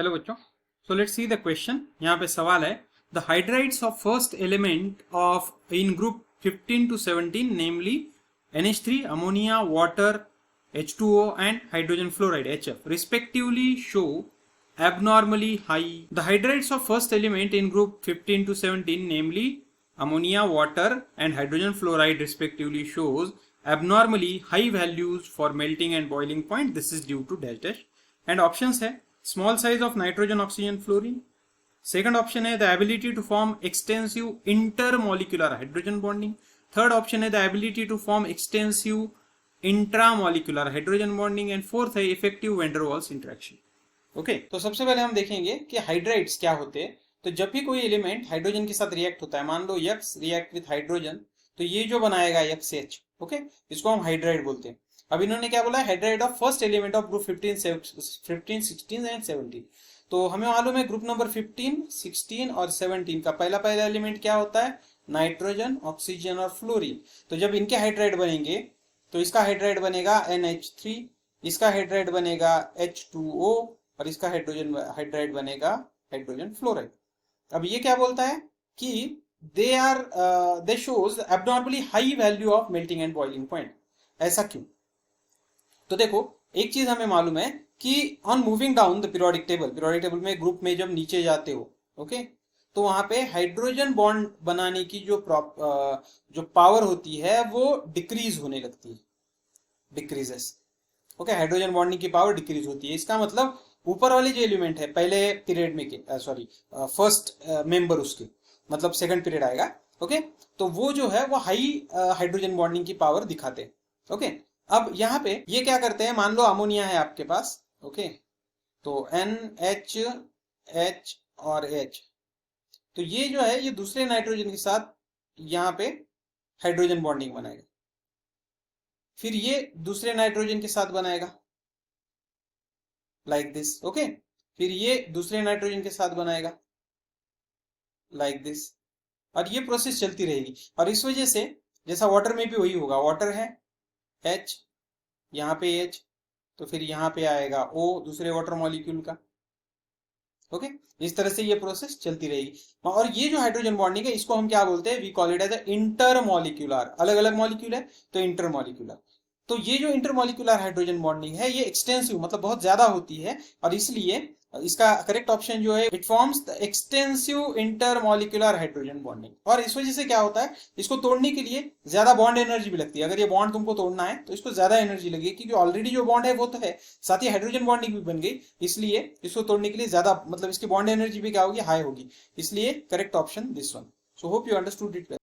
Hello बच्चों, so let's see the question. यहाँ पे सवाल है the hydrides of first element of in group 15 to 17 namely NH3, ammonia, water, H2O and hydrogen fluoride HF respectively show abnormally high. The hydrides of first element in group 15 to 17 namely ammonia, water and hydrogen fluoride respectively shows abnormally high values for melting and boiling point. This is due to dash dash. And options है small size of nitrogen, oxygen, fluorine. Second option है the ability to form extensive intermolecular hydrogen bonding. Third option है the ability to form extensive intramolecular hydrogen bonding. And fourth है effective van der Waals interaction. Okay, तो सबसे पहले हम देखेंगे कि hydrides क्या होते हैं। तो जब भी कोई एलिमेंट हाइड्रोजन के साथ रिएक्ट होता है, मान लो X रिएक्ट विथ हाइड्रोजन, तो ये जो बनाएगा XH, ओके, इसको हम हाइड्राइड बोलते हैं। अब इन्होंने क्या बोला, hydride of first element of group 15, 16 and 17। तो हमें मालूम है ग्रुप नंबर 15, 16 और 17 का पहला एलिमेंट क्या होता है, नाइट्रोजन, ऑक्सीजन और फ्लोरीन। तो जब इनके हाइड्राइड बनेंगे तो इसका हाइड्राइड बनेगा NH3, इसका हाइड्राइड बनेगा H2O और इसका हाइड्राइड बनेगा हाइड्रोजन फ्लोराइड। अब ये क्या बोलता है कि दे shows abnormally high value of melting and boiling point. ऐसा क्यों? तो देखो, एक चीज हमें मालूम है कि on moving down the periodic table में ग्रुप में जब नीचे जाते हो, ओके, तो वहां पे हाइड्रोजन बॉन्ड बनाने की जो पावर होती है वो डिक्रीज होने लगती है, डिक्रीजेस। ओके, हाइड्रोजन बॉन्डिंग की पावर डिक्रीज होती है। इसका मतलब ऊपर वाले जो एलिमेंट है पहले पीरियड में के फर्स्ट मेंबर, उसके मतलब सेकंड पीरियड आएगा, ओके, तो वो जो है वो हाई हाइड्रोजन बॉन्डिंग की पावर दिखाते हैं। ओके, अब यहाँ पे ये क्या करते हैं, मान लो अमोनिया है आपके पास, ओके, तो NH, H और H, तो ये जो है ये दूसरे नाइट्रोजन के साथ यहाँ पे हाइड्रोजन बॉन्डिंग बनाएगा, फिर ये दूसरे नाइट्रोजन के साथ बनाएगा लाइक दिस, ओके, फिर ये दूसरे नाइट्रोजन के साथ बनाएगा लाइक दिस, और ये प्रोसेस चलती रहेगी। और इस वजह से जैसा वाटर में भी वही होगा, वाटर है H, यहाँ पे H, तो फिर यहाँ पे आएगा O दूसरे वाटर मॉलिक्यूल का, ओके, इस तरह से ये प्रोसेस चलती रहेगी। और ये जो हाइड्रोजन बॉन्डिंग है इसको हम क्या बोलते हैं, we call it as intermolecular. अलग अलग मॉलिक्यूल है तो इंटरमॉलिक्यूलर। तो ये जो इंटरमॉलिक्यूलर हाइड्रोजन बॉन्डिंग है ये एक्सटेंसिव मतलब बहुत ज्यादा होती है, और इसलिए इसका करेक्ट ऑप्शन जो है it forms the extensive intermolecular hydrogen bonding. और इस वजह से क्या होता है, इसको तोड़ने के लिए ज्यादा बॉन्ड एनर्जी भी लगती है। अगर ये बॉन्ड तुमको तोड़ना है तो इसको ज्यादा एनर्जी लगेगी, क्योंकि ऑलरेडी जो बॉन्ड है वो तो है, साथ ही हाइड्रोजन बॉन्डिंग भी बन गई, इसलिए इसको तोड़ने के लिए ज्यादा मतलब इसकी बॉन्ड एनर्जी भी क्या होगी, हाई होगी। इसलिए correct option this one. So hope you understood it.